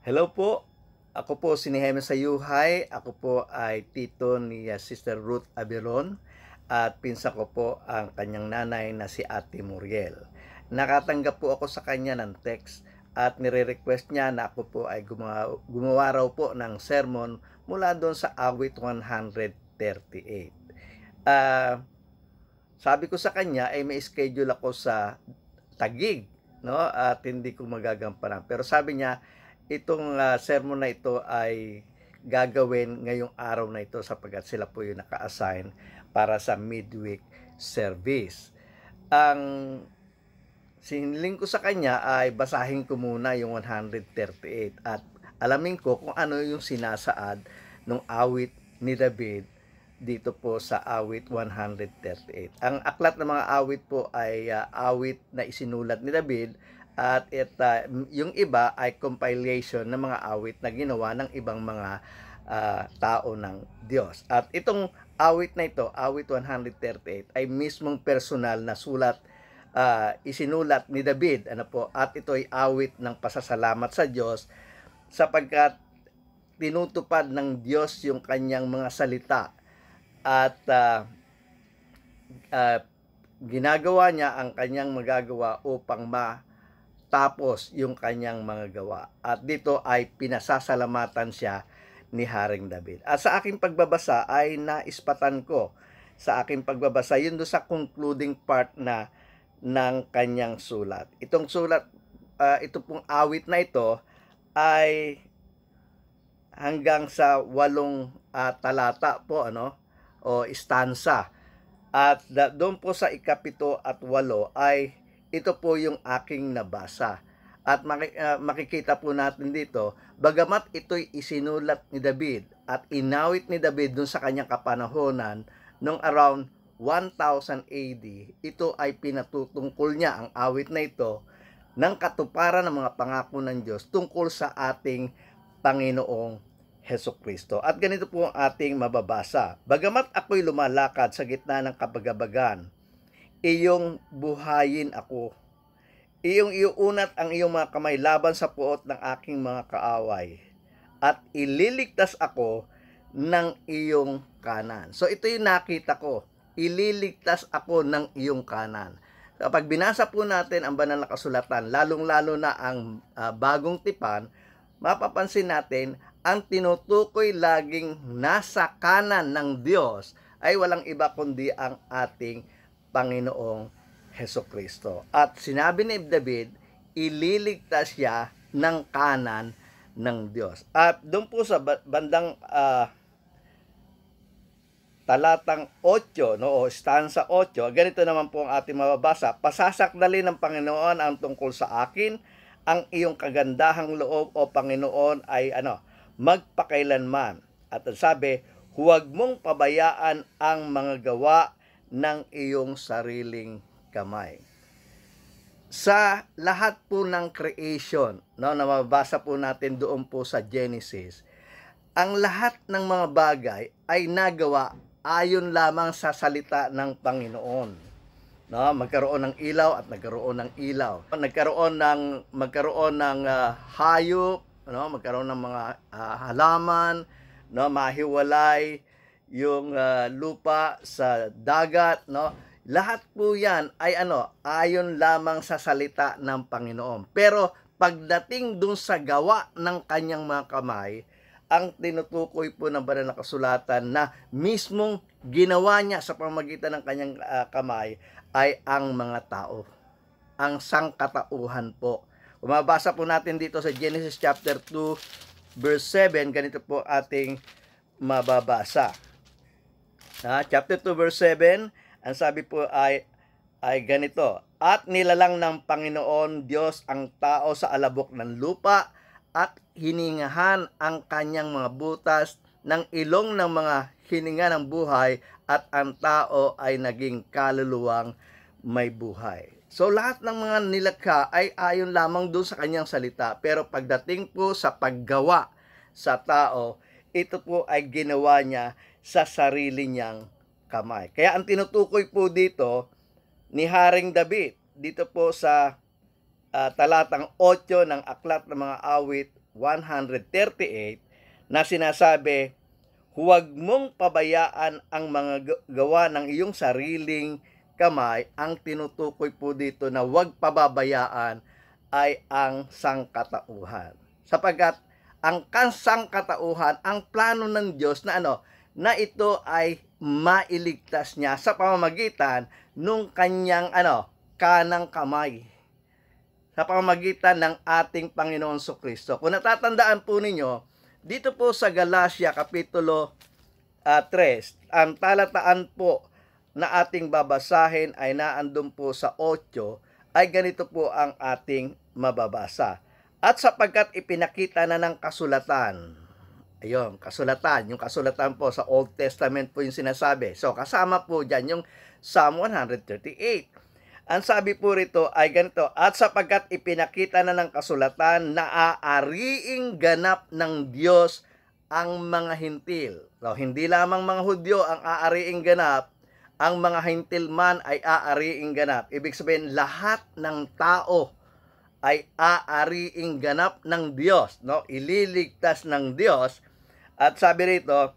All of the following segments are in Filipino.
Hello po, ako po si Nehemia Sayuhay. Ako po ay tito ni Sister Ruth Abiron at pinsan ko po ang kanyang nanay na si Ate Muriel. Nakatanggap po ako sa kanya ng text at nire-request niya na ako po ay gumawa raw po ng sermon mula doon sa awit 138. Sabi ko sa kanya ay may schedule ako sa Taguig, no? At hindi ko magagampanan. Pero sabi niya, itong sermon na ito ay gagawin ngayong araw na ito sapagkat sila po yung naka-assign para sa midweek service. Ang siniling ko sa kanya ay basahin ko muna yung 138 at alamin ko kung ano yung sinasaad ng awit ni David dito po sa awit 138. Ang aklat ng mga awit po ay awit na isinulat ni David at yung iba ay compilation ng mga awit na ginawa ng ibang mga tao ng Diyos. At itong awit na ito, awit 138, ay mismong personal na sulat, isinulat ni David, at ito ay awit ng pasasalamat sa Diyos sapagkat tinutupad ng Diyos yung kanyang mga salita at ginagawa niya ang kanyang magagawa upang matapos yung kanyang mga gawa. At dito ay pinasasalamatan siya ni Haring David. At sa aking pagbabasa ay naispatan ko sa aking pagbabasa yun do sa concluding part na ng kanyang sulat. Itong sulat, ito pong awit na ito ay hanggang sa 8 talata po, o stanza. At doon po sa 7 at 8 ay ito po yung aking nabasa. At makikita po natin dito, bagamat ito'y isinulat ni David at inawit ni David doon sa kanyang kapanahonan noong around 1000 AD, ito ay pinatutungkol niya ang awit na ito ng katuparan ng mga pangako ng Diyos tungkol sa ating Panginoong Hesukristo. At ganito po ang ating mababasa. Bagamat ako'y lumalakad sa gitna ng kabagabagan, iyong buhayin ako. Iyong iuunat ang iyong mga kamay laban sa puot ng aking mga kaaway. At ililigtas ako ng iyong kanan. So ito yung nakita ko. Ililigtas ako ng iyong kanan. Kapag binasa po natin ang banal na kasulatan, lalong-lalo na ang bagong tipan, mapapansin natin ang tinutukoy laging nasa kanan ng Diyos ay walang iba kundi ang ating Panginoong Hesukristo. At sinabi ni David, ililigtas siya ng kanan ng Diyos. At doon po sa bandang talatang 8, o stanza 8, ganito naman po ang ating mababasa. Pasasakdalin ng Panginoon ang tungkol sa akin, ang iyong kagandahang loob o Panginoon ay magpakailanman. At sabi, huwag mong pabayaan ang mga gawa ng iyong sariling kamay. Sa lahat po ng creation, na mababasa po natin doon po sa Genesis, ang lahat ng mga bagay ay nagawa ayon lamang sa salita ng Panginoon. Magkaroon ng ilaw at nagkaroon ng ilaw. Magkaroon ng hayop, magkaroon ng mga halaman, mahiwalay yung lupa sa dagat, Lahat po 'yan ay ayon lamang sa salita ng Panginoon. Pero pagdating dun sa gawa ng kanyang mga kamay, ang tinutukoy po ng banal na kasulatan na mismong ginawa niya sa pamamagitan ng kanyang kamay ay ang mga tao, ang sangkatauhan po. Kung mabasa po natin dito sa Genesis chapter 2 verse 7, ganito po ating mababasa. Chapter 2 verse 7, ang sabi po ay ganito, at nilalang ng Panginoon Diyos ang tao sa alabok ng lupa at hiningahan ang kanyang mga butas ng ilong ng mga hininga ng buhay at ang tao ay naging kaluluwang may buhay. So lahat ng mga nilikha ay ayon lamang doon sa kanyang salita, pero pagdating po sa paggawa sa tao, ito po ay ginawa niya sa sarili niyang kamay. Kaya ang tinutukoy po dito ni Haring David, dito po sa talatang 8 ng Aklat ng mga Awit 138 na sinasabi, huwag mong pabayaan ang mga gawa ng iyong sariling kamay. Ang tinutukoy po dito na huwag pababayaan ay ang sangkatauhan. Sapagkat ang sangkatauhan, ang plano ng Diyos na na ito ay mailigtas niya sa pamamagitan nung kanyang kanang kamay, sa pamamagitan ng ating Panginoon Kristo. Kung natatandaan po ninyo, dito po sa Galatia Kapitulo 3, ang talataan po na ating babasahin ay naandun po sa 8, ay ganito po ang ating mababasa. At sapagkat ipinakita na ng kasulatan, ayun, kasulatan, yung kasulatan po sa Old Testament po yung sinasabi. So, kasama po dyan yung Psalm 138. Ang sabi po rito ay ganito, at sapagkat ipinakita na ng kasulatan na aariing ganap ng Diyos ang mga hintil. So, hindi lamang mga Hudyo ang aariing ganap, ang mga hintil man ay aariing ganap. Ibig sabihin, lahat ng tao ay aariing ganap ng Diyos, ililigtas ng Diyos. At sabi rito,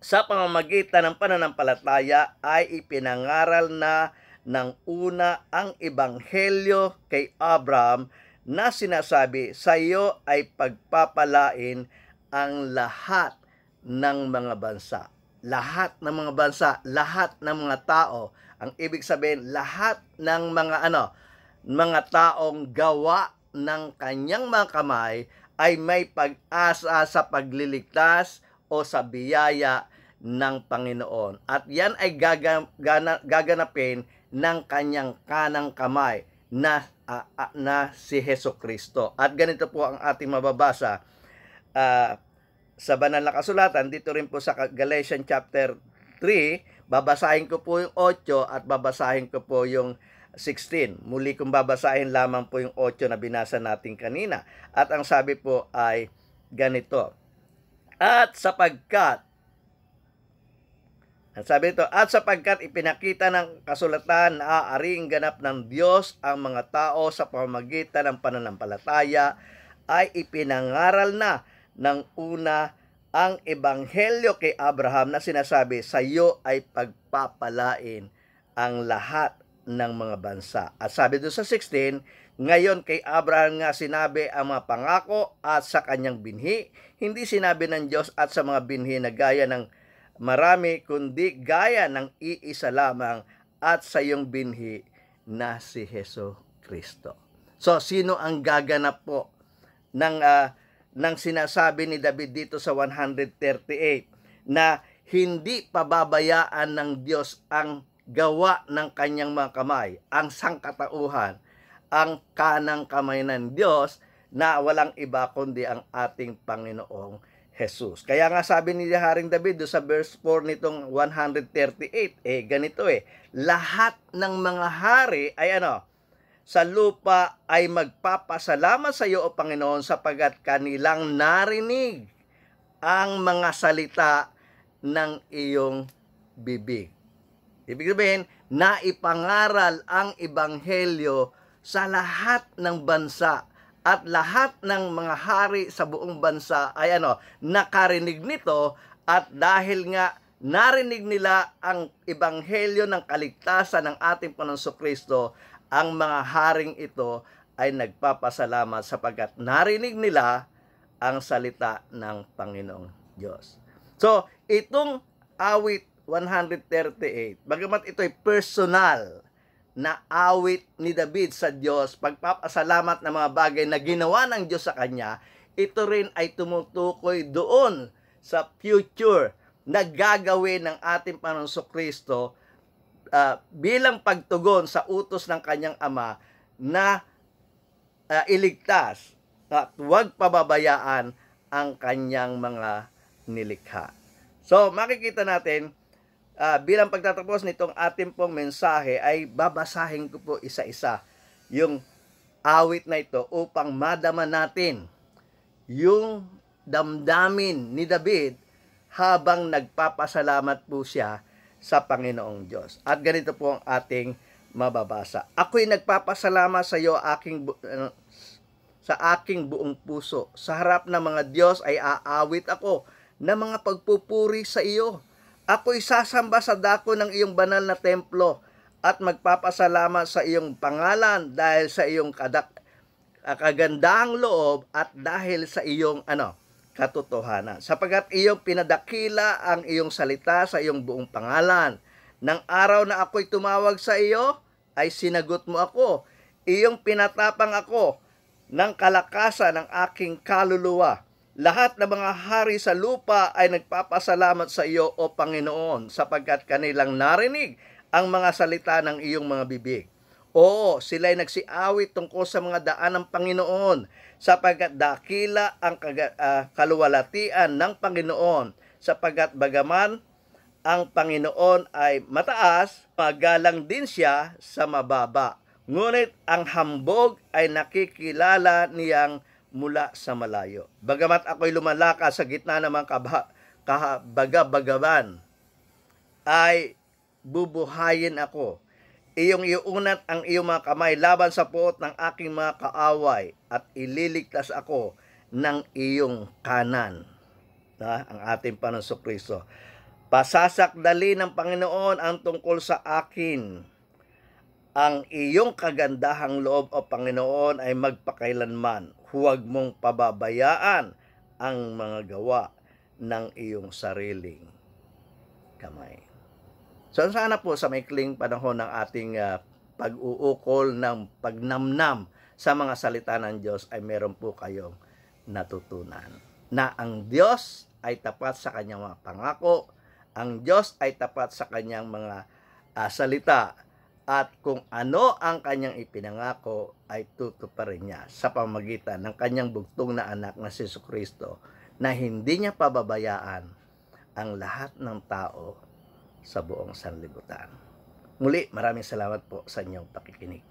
sa pamamagitan ng pananampalataya ay ipinangaral na ng una ang ebanghelyo kay Abraham na sinasabi, sa iyo ay pagpapalain ang lahat ng mga bansa. Lahat ng mga bansa, lahat ng mga tao. Ang ibig sabihin, lahat ng mga taong gawa ng kanyang mga kamay ay may pag-asa sa pagliligtas o sa biyaya ng Panginoon. At yan ay gaganapin ng kanyang kanang kamay na si Hesukristo. At ganito po ang ating mababasa sa banal na kasulatan, dito rin po sa Galatians chapter 3, babasahin ko po yung 8 at babasahin ko po yung 16. Muli kong babasahin lamang po yung 8 na binasa natin kanina. At ang sabi po ay ganito, at sapagkat ipinakita ng kasulatan na aaring ganap ng Diyos ang mga tao sa pamamagitan ng pananampalataya, ay ipinangaral na ng una ang ebanghelyo kay Abraham na sinasabi, sa iyo ay pagpapalain ang lahat ng mga bansa. At sabi doon sa 16, ngayon kay Abraham nga sinabi ang mga pangako at sa kanyang binhi, hindi sinabi ng Diyos at sa mga binhi na gaya ng marami, kundi gaya ng iisa lamang at sa iyong binhi na si Hesukristo. So, sino ang gaganap po ng sinasabi ni David dito sa 138 na hindi pababayaan ng Diyos ang gawa ng kanyang mga kamay, ang sangkatauhan, ang kanang kamay ng Diyos na walang iba kundi ang ating Panginoong Jesus. Kaya nga sabi ni Haring David sa verse 4 nitong 138, ganito lahat ng mga hari ay sa lupa ay magpapasalamat sa iyo, O Panginoon, sapagat kanilang narinig ang mga salita ng iyong bibig. Ibig sabihin, naipangaral ang ebanghelyo sa lahat ng bansa. At lahat ng mga hari sa buong bansa ay nakarinig nito, at dahil nga narinig nila ang ebanghelyo ng kaligtasan ng ating Panginoong Kristo, ang mga haring ito ay nagpapasalamat sapagkat narinig nila ang salita ng Panginoong Diyos. So, itong awit 138, bagamat ito ay personal na awit ni David sa Diyos, pagpapasalamat ng mga bagay na ginawa ng Diyos sa kanya, ito rin ay tumutukoy doon sa future na gagawin ng ating Panginoong Kristo bilang pagtugon sa utos ng kanyang Ama na iligtas at huwag pababayaan ang kanyang mga nilikha. So, makikita natin, bilang pagtatapos nitong ating pong mensahe ay babasahin ko po isa-isa yung awit na ito upang madama natin yung damdamin ni David habang nagpapasalamat po siya sa Panginoong Diyos. At ganito po ang ating mababasa. Ako'y nagpapasalamat sa iyo, sa aking buong puso. Sa harap ng mga Diyos ay aawit ako ng mga pagpupuri sa iyo. Ako'y sasamba sa dako ng iyong banal na templo at magpapasalamat sa iyong pangalan dahil sa iyong kagandahang loob at dahil sa iyong katotohanan. Sapagat iyong pinadakila ang iyong salita sa iyong buong pangalan. Nang araw na ako'y tumawag sa iyo, ay sinagot mo ako. Iyong pinatapang ako ng kalakasan ng aking kaluluwa. Lahat ng mga hari sa lupa ay nagpapasalamat sa iyo, O Panginoon, sapagkat kanilang narinig ang mga salita ng iyong mga bibig. Oo, sila'y nagsiawit tungkol sa mga daan ng Panginoon, sapagkat dakila ang kaluwalhatian ng Panginoon, sapagkat bagaman ang Panginoon ay mataas, magalang din siya sa mababa. Ngunit ang hambog ay nakikilala niyang mula sa malayo. Bagamat ako'y lumalakas sa gitna ng mga kabagabagaban, ay bubuhayin ako. Iyong iunat ang iyong mga kamay laban sa puot ng aking mga kaaway at ililigtas ako ng iyong kanan. Ang ating Panginoong Kristo. Pasasakdali ng Panginoon ang tungkol sa akin. Ang iyong kagandahang loob, O Panginoon, ay magpakailanman. Huwag mong pababayaan ang mga gawa ng iyong sariling kamay. So sana po sa maikling panahon ng ating pag-uukol ng pagnamnam sa mga salita ng Diyos ay meron po kayong natutunan. Na ang Diyos ay tapat sa kanyang mga pangako, ang Diyos ay tapat sa kanyang mga salita, at kung ano ang kanyang ipinangako ay tutuparin niya sa pamamagitan ng kanyang bugtong na anak na si Jesucristo, na hindi niya pababayaan ang lahat ng tao sa buong sanlibutan. Muli, maraming salamat po sa inyong pakikinig.